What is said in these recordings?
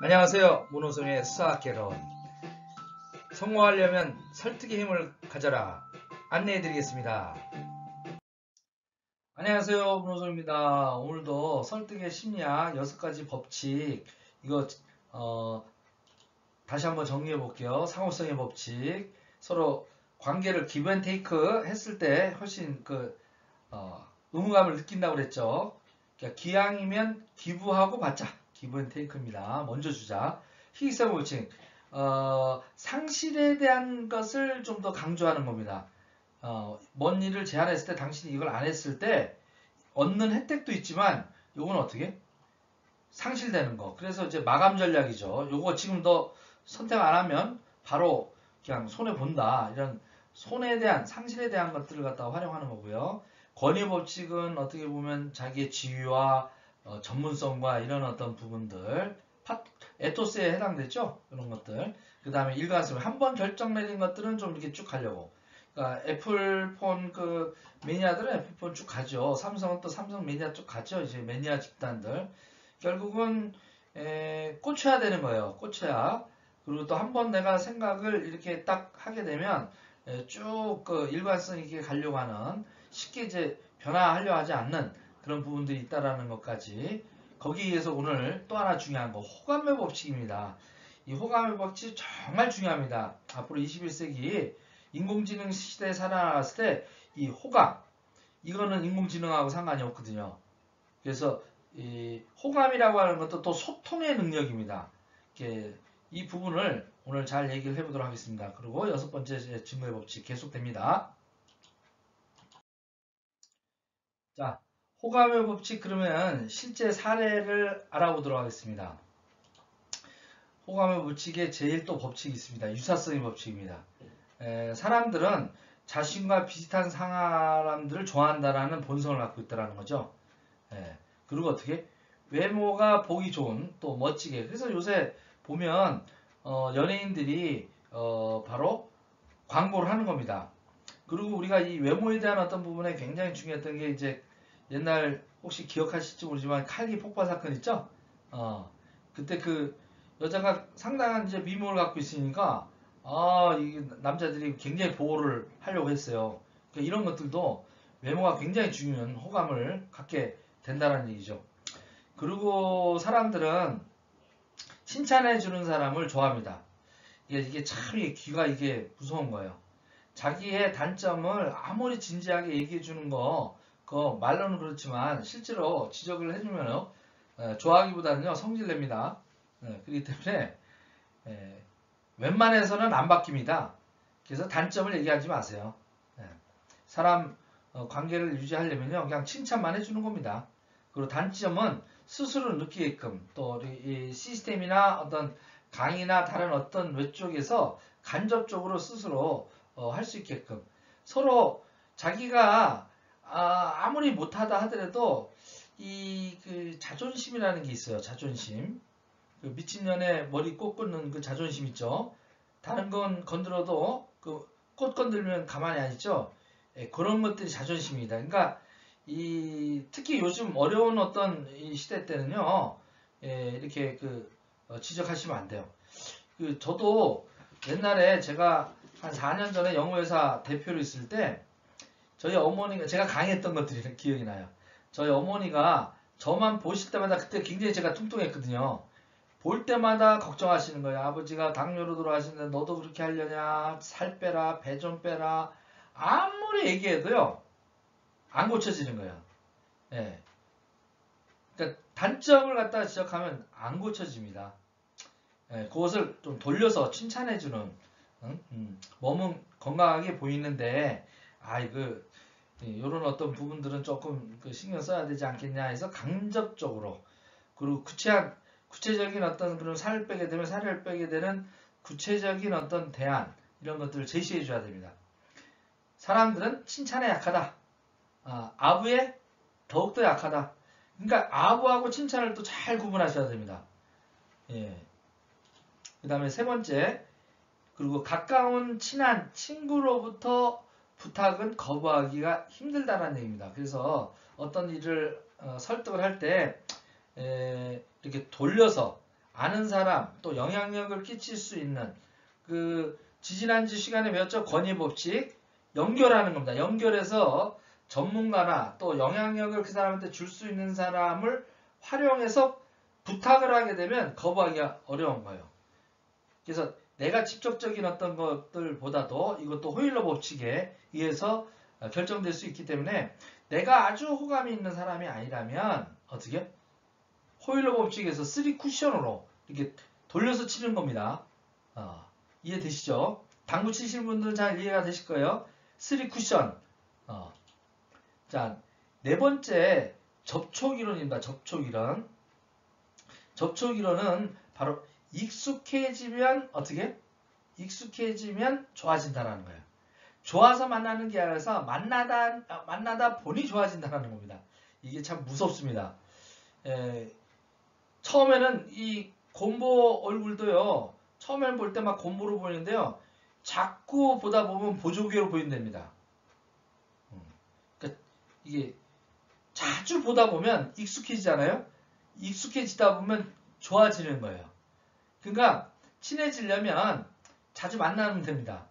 안녕하세요. 문호성의 수학개론. 성공하려면 설득의 힘을 가져라. 안내해 드리겠습니다. 안녕하세요. 문호성입니다. 오늘도 설득의 심리학 6가지 법칙 이거 다시 한번 정리해 볼게요. 상호성의 법칙. 서로 관계를 기브 앤 테이크 했을 때 훨씬 의무감을 느낀다고 그랬죠. 그러니까 기왕이면 기부하고 받자. 기브 앤 테이크입니다. 먼저 주자. 희귀성 법칙. 상실에 대한 것을 좀 더 강조하는 겁니다. 뭔 일을 제안했을 때 당신이 이걸 안 했을 때 얻는 혜택도 있지만 요건 어떻게? 상실되는 거. 그래서 이제 마감 전략이죠. 요거 지금 너 선택 안 하면 바로 그냥 손해 본다. 이런 손해에 대한 상실에 대한 것들을 갖다가 활용하는 거고요. 권위 법칙은 어떻게 보면 자기의 지위와 전문성과 이런 어떤 부분들 에토스에 해당되죠. 이런 것들. 그 다음에 일관성. 한번 결정 내린 것들은 좀 이렇게 쭉 가려고. 그러니까 애플폰 매니아들은 애플폰 쭉 가죠. 삼성은 또 삼성 매니아 쭉 가죠. 이제 매니아 집단들. 결국은 꽂혀야 되는 거예요. 꽂혀야. 그리고 또 한 번 내가 생각을 이렇게 딱 하게 되면 쭉 일관성 있게 가려고 하는, 쉽게 이제 변화하려 하지 않는 그런 부분들이 있다라는 것까지. 거기에 의해서 오늘 또 하나 중요한 거, 호감의 법칙입니다. 이 호감의 법칙 정말 중요합니다. 앞으로 21세기 인공지능 시대에 살아났을 때 이 호감, 이거는 인공지능하고 상관이 없거든요. 그래서 이 호감이라고 하는 것도 또 소통의 능력입니다. 이 부분을 오늘 잘 얘기를 해보도록 하겠습니다. 그리고 6번째 증거의 법칙 계속됩니다. 자, 호감의 법칙, 그러면 실제 사례를 알아보도록 하겠습니다. 호감의 법칙에 제일 또 법칙이 있습니다. 유사성의 법칙입니다. 사람들은 자신과 비슷한 사람들을 좋아한다라는 본성을 갖고 있다는 거죠. 그리고 어떻게? 외모가 보기 좋은, 또 멋지게. 그래서 요새 보면 연예인들이 바로 광고를 하는 겁니다. 그리고 우리가 이 외모에 대한 어떤 부분에 굉장히 중요했던 게, 이제 옛날 혹시 기억하실지 모르지만 칼기 폭발 사건 있죠? 그때 그 여자가 상당한 이제 미모를 갖고 있으니까 이 남자들이 굉장히 보호를 하려고 했어요. 그러니까 이런 것들도 외모가 굉장히 중요한 호감을 갖게 된다는 얘기죠. 그리고 사람들은 칭찬해 주는 사람을 좋아합니다. 이게 참 귀가 이게 무서운 거예요. 자기의 단점을 아무리 진지하게 얘기해 주는 거, 그거 말로는 그렇지만 실제로 지적을 해주면 좋아하기보다는요 성질냅니다. 그렇기 때문에 웬만해서는 안 바뀝니다. 그래서 단점을 얘기하지 마세요. 사람 관계를 유지하려면요 그냥 칭찬만 해주는 겁니다. 그리고 단점은 스스로 느끼게끔, 또 이 시스템이나 어떤 강의나 다른 어떤 외쪽에서 간접적으로 스스로 할 수 있게끔, 서로 자기가 아무리 못하다 하더라도 그 자존심이라는 게 있어요. 자존심. 그 미친년의 머리 꽃 꽂는 그 자존심 있죠. 다른 건 건드려도 그 꽃 건들면 가만히 안 있죠. 그런 것들이 자존심입니다. 그러니까 특히 요즘 어려운 어떤 이 시대 때는요, 이렇게 지적하시면 안 돼요. 저도 옛날에 제가 한 4년 전에 영어회사 대표로 있을 때 저희 어머니가, 제가 강의했던 것들이 기억이 나요. 저희 어머니가 저만 보실 때마다, 그때 굉장히 제가 뚱뚱했거든요. 볼 때마다 걱정하시는 거예요. 아버지가 당뇨로 돌아가시는데 너도 그렇게 하려냐, 살 빼라, 배 좀 빼라. 아무리 얘기해도요 안 고쳐지는 거예요. 그러니까 단점을 갖다 지적하면 안 고쳐집니다. 그것을 좀 돌려서 칭찬해주는, 몸은 건강하게 보이는데 이런 어떤 부분들은 조금 신경 써야 되지 않겠냐 해서 간접적으로, 그리고 구체적인 어떤 그런 살을 빼게 되면 살을 빼게 되는 구체적인 어떤 대안, 이런 것들을 제시해 줘야 됩니다. 사람들은 칭찬에 약하다. 아부에 더욱더 약하다. 그러니까 아부하고 칭찬을 또 잘 구분하셔야 됩니다. 그 다음에 3번째, 그리고 가까운 친한 친구로부터 부탁은 거부하기가 힘들다는 얘기입니다. 그래서 어떤 일을 설득을 할 때 이렇게 돌려서 아는 사람, 또 영향력을 끼칠 수 있는 지지난주 시간에 배웠죠? 권위법칙. 연결하는 겁니다. 연결해서 전문가나 또 영향력을 그 사람한테 줄 수 있는 사람을 활용해서 부탁을 하게 되면 거부하기가 어려운 거예요. 그래서 내가 직접적인 어떤 것들보다도 이것도 호일러 법칙에 의해서 결정될 수 있기 때문에 내가 아주 호감이 있는 사람이 아니라면 어떻게? 호일러 법칙에서 3 쿠션으로 이렇게 돌려서 치는 겁니다. 이해되시죠? 당구 치시는 분들은 잘 이해가 되실 거예요. 3 쿠션. 자, 네 번째 접촉이론입니다. 접촉이론. 접촉이론은 바로 익숙해지면 어떻게? 익숙해지면 좋아진다는 거예요. 좋아서 만나는 게 아니라 만나다 보니 좋아진다는 겁니다. 이게 참 무섭습니다. 처음에는 이 곰보 얼굴도요. 처음에는 볼 때 막 곰보로 보이는데요. 자꾸 보다 보면 보조개로 보인답니다. 그러니까 이게 자주 보다 보면 익숙해지잖아요. 익숙해지다 보면 좋아지는 거예요. 그러니까 친해지려면 자주 만나면 됩니다.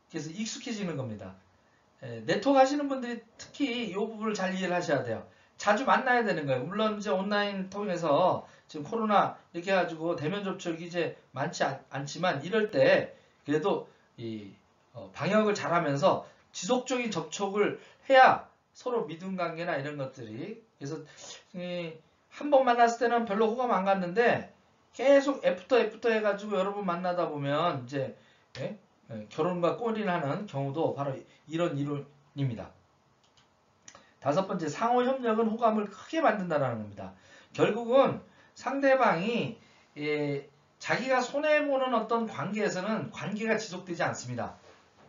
그래서 익숙해지는 겁니다. 네트워크 하시는 분들이 특히 이 부분을 잘 이해를 하셔야 돼요. 자주 만나야 되는 거예요. 물론 이제 온라인 통해서 지금 코로나 이렇게 해가지고 대면 접촉이 이제 많지 않지만 이럴 때 그래도 이 방역을 잘하면서 지속적인 접촉을 해야 서로 믿음 관계나 이런 것들이 그래서 한 번 만났을 때는 별로 호감 안 갔는데 계속 애프터 해가지고 여러 번 만나다 보면 이제 결혼과 꼴인하는 경우도 바로 이런 이론입니다. 다섯 번째, 상호 협력은 호감을 크게 만든다는 겁니다. 결국은 상대방이 자기가 손해보는 어떤 관계에서는 관계가 지속되지 않습니다.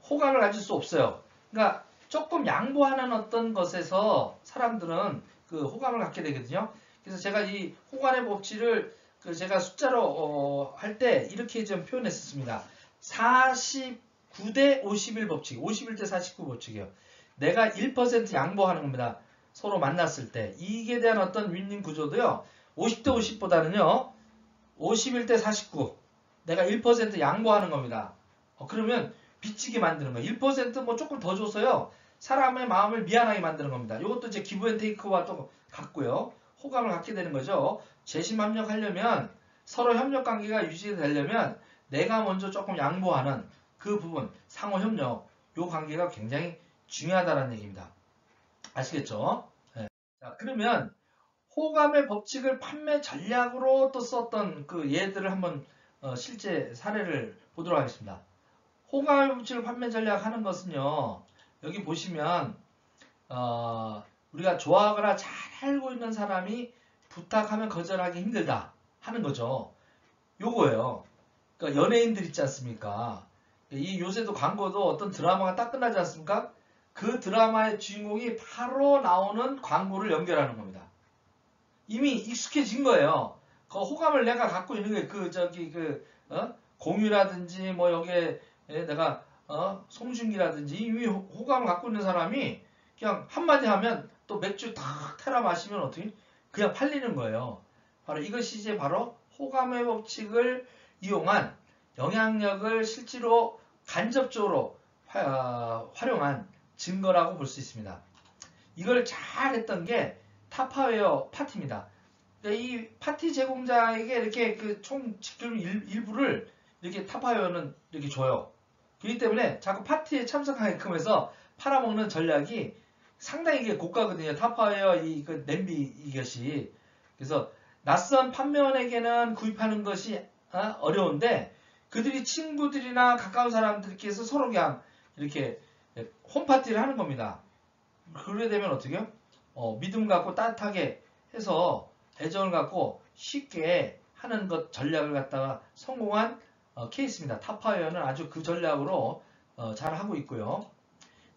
호감을 가질 수 없어요. 그러니까 조금 양보하는 어떤 것에서 사람들은 그 호감을 갖게 되거든요. 그래서 제가 이 호감의 법칙을 제가 숫자로 할 때 이렇게 좀 표현했었습니다. 49대 51 법칙, 51대 49 법칙이요. 내가 1% 양보하는 겁니다. 서로 만났을 때. 이익에 대한 어떤 윈윈 구조도요. 50대 50보다는요. 51대 49. 내가 1% 양보하는 겁니다. 그러면 빚지게 만드는 거예요. 1% 조금 더 줘서요. 사람의 마음을 미안하게 만드는 겁니다. 이것도 이제 기브앤테이크와 또 같고요. 호감을 갖게 되는 거죠. 재심 협력하려면 서로 협력 관계가 유지되려면 내가 먼저 조금 양보하는 그 부분, 상호 협력, 이 관계가 굉장히 중요하다는 얘기입니다. 아시겠죠? 네. 자, 그러면 호감의 법칙을 판매 전략으로 또 썼던 그 예들을 한번 실제 사례를 보도록 하겠습니다. 호감의 법칙을 판매 전략 하는 것은요. 여기 보시면 우리가 좋아하거나 잘 알고 있는 사람이 부탁하면 거절하기 힘들다 하는 거죠. 요거예요. 그러니까 연예인들 있지 않습니까? 이 요새도 광고도 어떤 드라마가 딱 끝나지 않습니까? 그 드라마의 주인공이 바로 나오는 광고를 연결하는 겁니다. 이미 익숙해진 거예요. 그 호감을 내가 갖고 있는 게 공유라든지 뭐 여기에 내가 송중기라든지 이미 호감을 갖고 있는 사람이 그냥 한마디 하면 또 맥주 탁 테라 마시면 어떻게 그냥 팔리는 거예요. 바로 이것이 이제 바로 호감의 법칙을 이용한 영향력을 실제로 간접적으로 활용한 증거라고 볼 수 있습니다. 이걸 잘 했던 게 타파웨어 파티입니다. 이 파티 제공자에게 이렇게 그 총 직금 일부를 이렇게 타파웨어는 이렇게 줘요. 그렇기 때문에 자꾸 파티에 참석하게끔 해서 팔아먹는 전략이 상당히 이게 고가거든요. 타파웨어 그 냄비 이것이. 그래서 낯선 판매원에게는 구입하는 것이 어려운데 그들이 친구들이나 가까운 사람들께서 서로 그냥 이렇게 홈파티를 하는 겁니다. 그러게 되면 어떻게요? 믿음 갖고 따뜻하게 해서 애정을 갖고 쉽게 하는 것 전략을 갖다가 성공한 케이스입니다. 타파웨어는 아주 그 전략으로 잘 하고 있고요.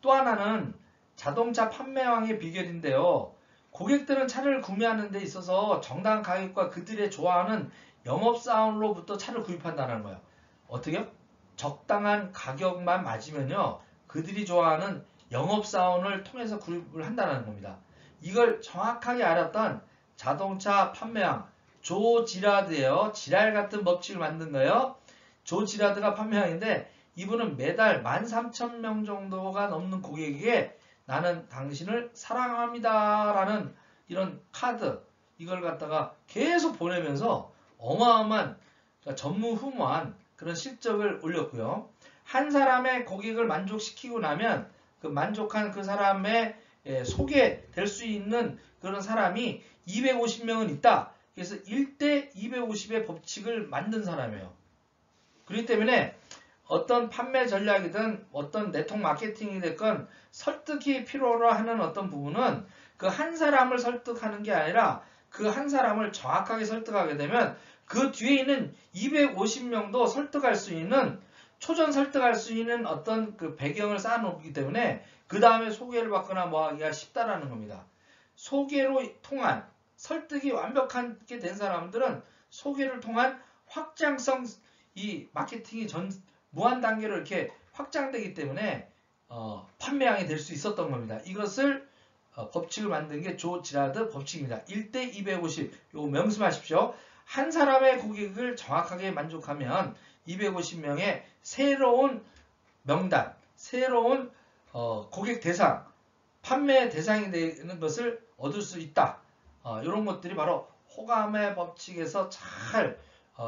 또 하나는 자동차 판매왕의 비결인데요. 고객들은 차를 구매하는 데 있어서 정당한 가격과 그들의 좋아하는 영업사원으로부터 차를 구입한다는 거예요. 어떻게요? 적당한 가격만 맞으면요. 그들이 좋아하는 영업사원을 통해서 구입을 한다는 겁니다. 이걸 정확하게 알았던 자동차 판매왕 조 지라드예요. 지랄 같은 법칙을 만든 거예요. 조 지라드가 판매왕인데 이분은 매달 13,000명 정도가 넘는 고객에게 나는 당신을 사랑합니다 라는 이런 카드 이걸 갖다가 계속 보내면서 어마어마한 그러니까 전무후무한 그런 실적을 올렸고요. 한 사람의 고객을 만족시키고 나면 그 만족한 그 사람의 소개될 수 있는 그런 사람이 250명은 있다. 그래서 1대 250의 법칙을 만든 사람이에요. 그렇기 때문에 어떤 판매 전략이든 어떤 네트워크 마케팅이 됐건 설득이 필요로 하는 어떤 부분은 그 한 사람을 설득하는 게 아니라 그 한 사람을 정확하게 설득하게 되면 그 뒤에 있는 250명도 설득할 수 있는 초전 설득할 수 있는 어떤 그 배경을 쌓아놓기 때문에 그 다음에 소개를 받거나 뭐 하기가 쉽다라는 겁니다. 소개로 통한 설득이 완벽하게 된 사람들은 소개를 통한 확장성 이 마케팅이 무한 단계로 이렇게 확장되기 때문에 판매량이 될 수 있었던 겁니다. 이것을 법칙을 만든 게 조 지라드 법칙입니다. 1대 250 요거 명심하십시오. 한 사람의 고객을 정확하게 만족하면 250명의 새로운 명단, 새로운 고객 대상, 판매 대상이 되는 것을 얻을 수 있다. 이런 것들이 바로 호감의 법칙에서 잘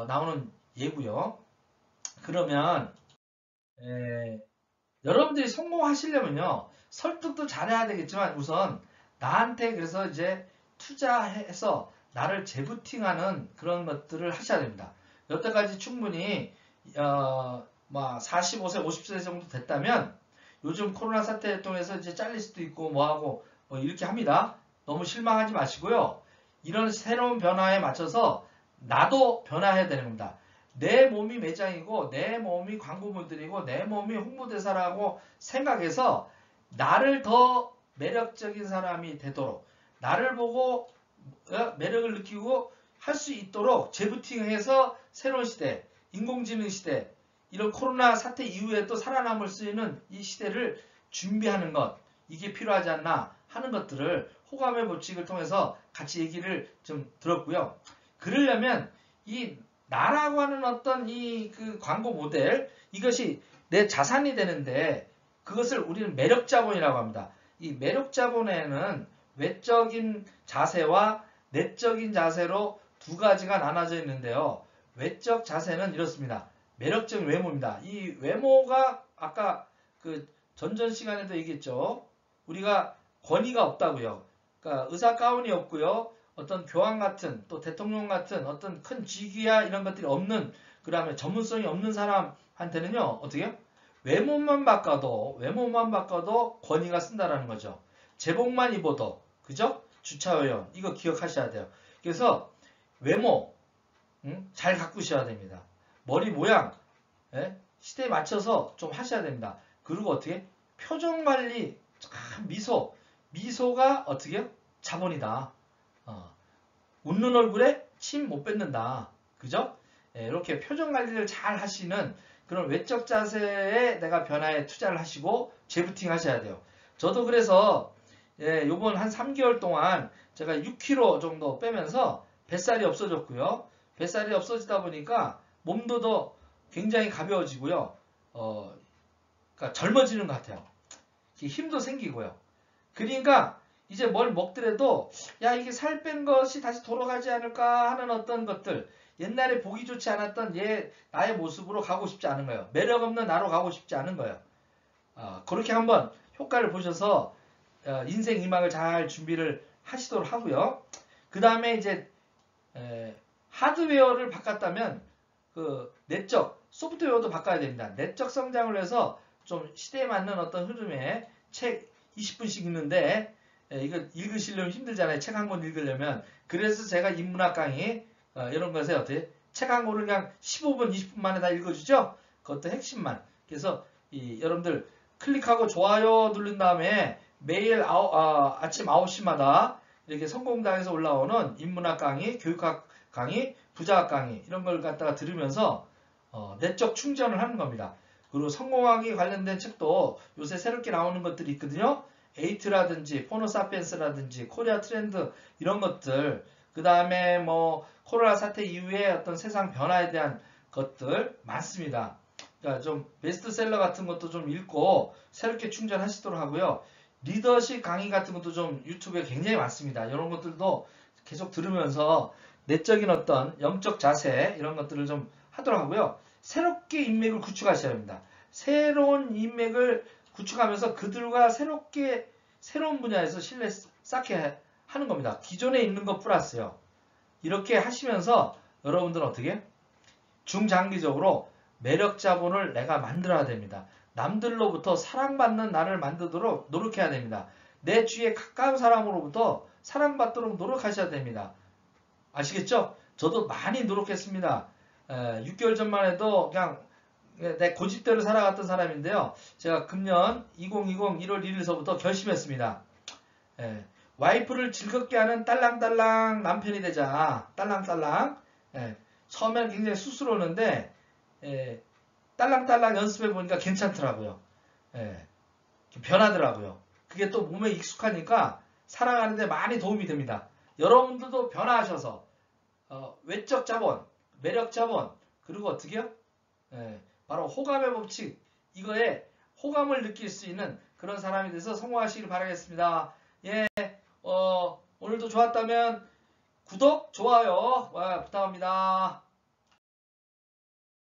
나오는 예고요. 그러면 여러분들이 성공하시려면요. 설득도 잘해야 되겠지만 우선 나한테 그래서 이제 투자해서 나를 재부팅하는 그런 것들을 하셔야 됩니다. 여태까지 충분히 45세, 50세 정도 됐다면 요즘 코로나 사태를 통해서 이제 잘릴 수도 있고 뭐하고 뭐 이렇게 합니다. 너무 실망하지 마시고요. 이런 새로운 변화에 맞춰서 나도 변화해야 되는 겁니다. 내 몸이 매장이고 내 몸이 광고물들이고 내 몸이 홍보대사라고 생각해서 나를 더 매력적인 사람이 되도록 나를 보고 매력을 느끼고 할 수 있도록 재부팅해서 새로운 시대, 인공지능 시대, 이런 코로나 사태 이후에도 살아남을 수 있는 이 시대를 준비하는 것, 이게 필요하지 않나 하는 것들을 호감의 법칙을 통해서 같이 얘기를 좀 들었고요. 그러려면 이 나라고 하는 어떤 이 그 광고 모델, 이것이 내 자산이 되는데 그것을 우리는 매력 자본이라고 합니다. 이 매력 자본에는 외적인 자세와 내적인 자세로 두 가지가 나눠져 있는데요. 외적 자세는 이렇습니다. 매력적인 외모입니다. 이 외모가 아까 그 전전 시간에도 얘기했죠. 우리가 권위가 없다고요. 그러니까 의사 가운이 없고요. 어떤 교황 같은 또 대통령 같은 어떤 큰 직위야 이런 것들이 없는 그 다음에 전문성이 없는 사람한테는요. 어떻게요? 외모만 바꿔도 권위가 쓴다라는 거죠. 제복만 입어도 그죠? 주차회원 이거 기억하셔야 돼요. 그래서 외모 잘 가꾸셔야 됩니다. 머리 모양 시대에 맞춰서 좀 하셔야 됩니다. 그리고 어떻게? 표정 관리 미소가 어떻게요? 자본이다. 웃는 얼굴에 침 못 뱉는다. 그죠? 이렇게 표정 관리를 잘 하시는 그런 외적 자세에 내가 변화에 투자를 하시고 재부팅 하셔야 돼요. 저도 그래서 요번 한 3개월 동안 제가 6kg 정도 빼면서 뱃살이 없어졌고요. 뱃살이 없어지다 보니까 몸도 더 굉장히 가벼워지고요. 그러니까 젊어지는 것 같아요. 힘도 생기고요. 그러니까 이제 뭘 먹더라도 야 이게 살 뺀 것이 다시 돌아가지 않을까 하는 어떤 것들 옛날에 보기 좋지 않았던 나의 모습으로 가고 싶지 않은 거예요. 매력 없는 나로 가고 싶지 않은 거예요. 그렇게 한번 효과를 보셔서 인생 이막을 잘 준비를 하시도록 하고요. 그 다음에 이제 하드웨어를 바꿨다면 그 내적 소프트웨어도 바꿔야 됩니다. 내적 성장을 위해서 좀 시대에 맞는 어떤 흐름의 책 20분씩 읽는데 이거 읽으시려면 힘들잖아요. 책 한 권 읽으려면. 그래서 제가 인문학 강의 이런 것에 어떻게 책 한 권을 그냥 15분, 20분 만에 다 읽어주죠. 그것도 핵심만. 그래서 여러분들 클릭하고 좋아요 누른 다음에 매일 아침 9시마다 이렇게 성공당에서 올라오는 인문학 강의, 교육학 강의, 부자학 강의 이런 걸 갖다가 들으면서 내적 충전을 하는 겁니다. 그리고 성공하기 관련된 책도 요새 새롭게 나오는 것들이 있거든요. 에이트라든지 포노사피엔스라든지 코리아 트렌드 이런 것들 그 다음에 뭐 코로나 사태 이후에 어떤 세상 변화에 대한 것들 많습니다. 그러니까 좀 베스트셀러 같은 것도 좀 읽고 새롭게 충전하시도록 하고요. 리더십 강의 같은 것도 좀 유튜브에 굉장히 많습니다. 이런 것들도 계속 들으면서 내적인 어떤 영적 자세 이런 것들을 좀 하도록 하고요. 새롭게 인맥을 구축하셔야 합니다. 새로운 인맥을 구축하면서 그들과 새로운 분야에서 신뢰 쌓게 하는 겁니다. 기존에 있는 것 플러스요. 이렇게 하시면서 여러분들은 어떻게? 중장기적으로 매력 자본을 내가 만들어야 됩니다. 남들로부터 사랑받는 나를 만들도록 노력해야 됩니다. 내 주위에 가까운 사람으로부터 사랑받도록 노력하셔야 됩니다. 아시겠죠? 저도 많이 노력했습니다. 6개월 전만 해도 그냥 내 고집대로 살아갔던 사람인데요. 제가 금년 2020 1월 1일서부터 결심했습니다. 와이프를 즐겁게 하는 딸랑딸랑 남편이 되자. 딸랑딸랑. 처음에는 굉장히 쑥스러웠는데 딸랑딸랑 연습해 보니까 괜찮더라고요. 변하더라고요. 그게 또 몸에 익숙하니까 살아가는데 많이 도움이 됩니다. 여러분들도 변화하셔서 외적 자본, 매력 자본, 그리고 어떻게요? 바로 호감의 법칙, 이거에 호감을 느낄 수 있는 그런 사람이 돼서 성공하시길 바라겠습니다. 오늘도 좋았다면 구독, 좋아요 부탁합니다.